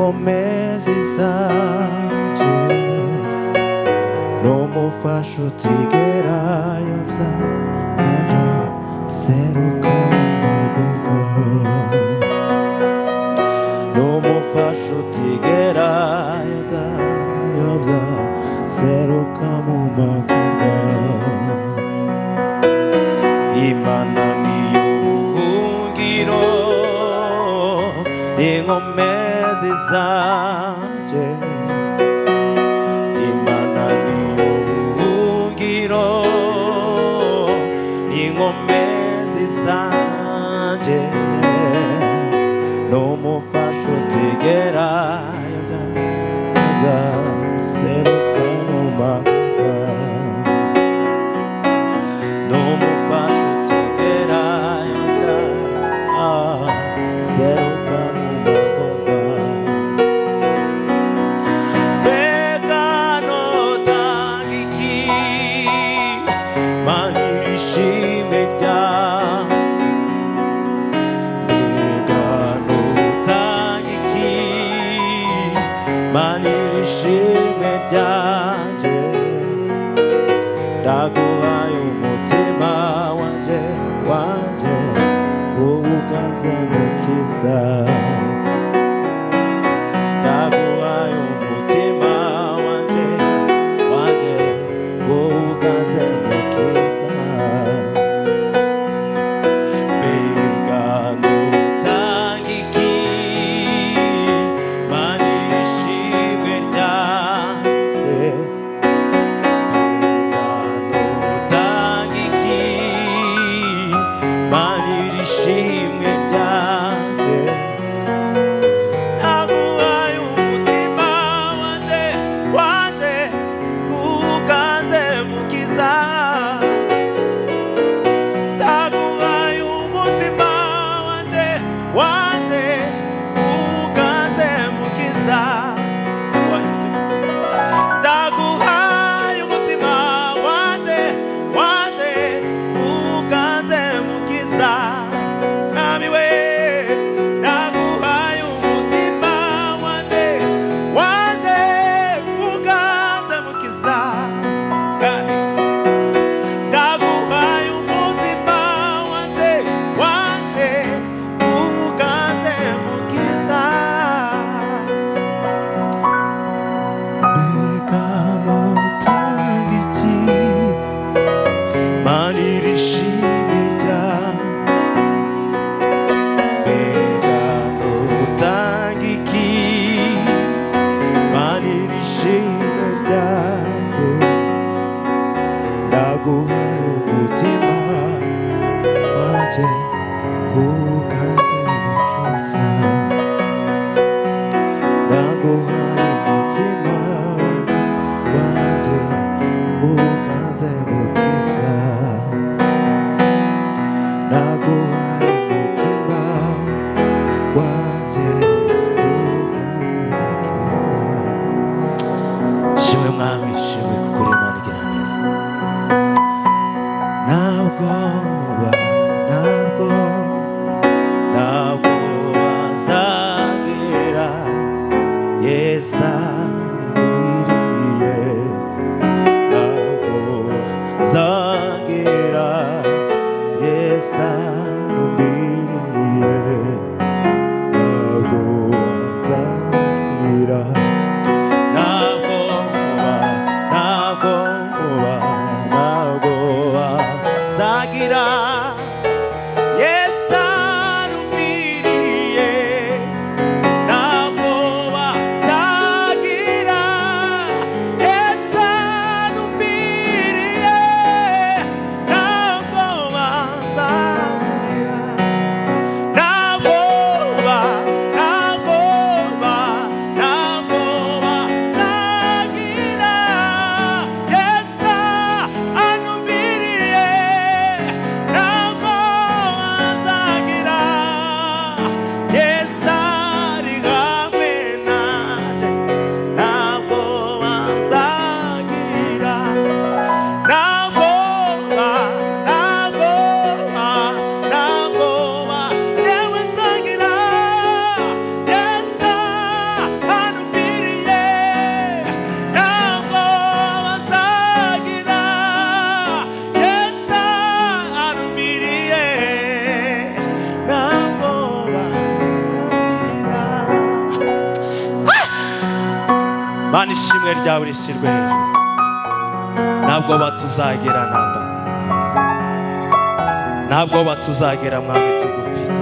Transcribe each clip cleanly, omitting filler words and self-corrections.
inkomezi zanje n'umufasha utigera yobya seruka mu magorwa n'umufasha utigera yobya seruka mu magorwa Imana niyo buhungiro inkomezi zanje Imana niyo buhungiro inkomezi zanje n'umufasha utigera yobya seruka mu magorwa n'umufasha utigera yobya seruka mu magorwa mbega notanga iki Mana ishimwe ryawe mbega notanga iki Mana ishimwe ryanje ndaguhaye umutima wanje uwuganze mukiza ndaguhaye umutima wanje uwuganze mukiza mbega notanga iki Mana ishimwe ryawe mbega notanga iki Mana ishimwe ryanje ndaguhaye umutima wanje uwuganze mukiza ndaguhaye umutima wanje uwuganze mukiza ndaguhaye umutima wanje uwuganze mukiza Mwami we ndaguhaye umutima wanje uwuganze mukiza kandi ndaguhaye umutima wanje uwuganze mukiza mbega notanga iki Mana ishimwe ryawe mbega notanga iki Mana ishimwe ryanjye ndaguhaye umutima wanje uwuganze mukiza ndaguhaye umutima wanje uwuganze mukiza ndaguhaye umutima wanje uwuganze mukiza shimwe Mwami shimwe kuko uri Imana igira neza ntabwo nzagera Yesu ankwiriye ntabwo nzagera Yesu ankwiriye ntabwo nzagera ntabwo Mana ishimwe ryawe rishyirwe hejuru. Ntabwo batuzagera namba, ntabwo batuzagera mwami tugufite.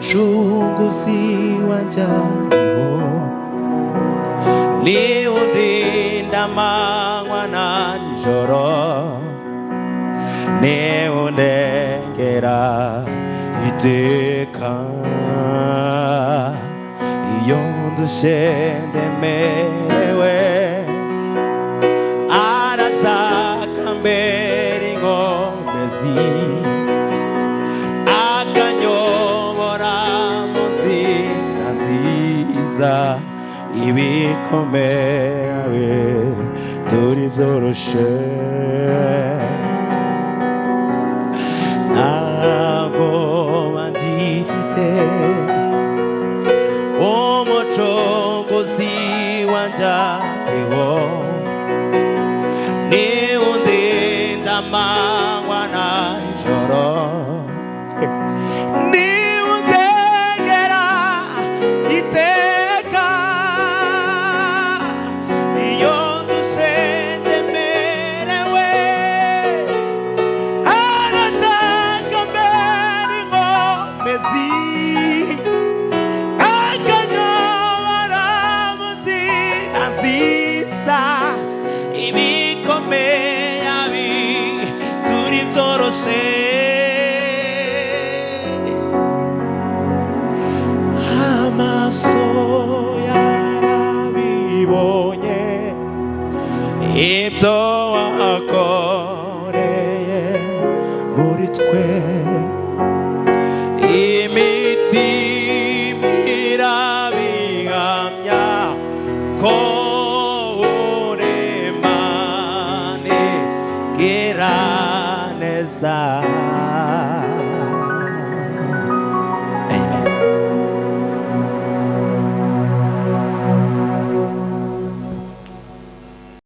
umucunguzi wanjye ariho, ni undinda amanywa na nijoro, ni undengera iteka. Iyo ndushe ndemerewe, araza akambera inkomezi, akanyobora mu nzira nziza. Ibikomeye turi byoroshe, ntabwo ngifite. Umucunguzi wanjye ariho,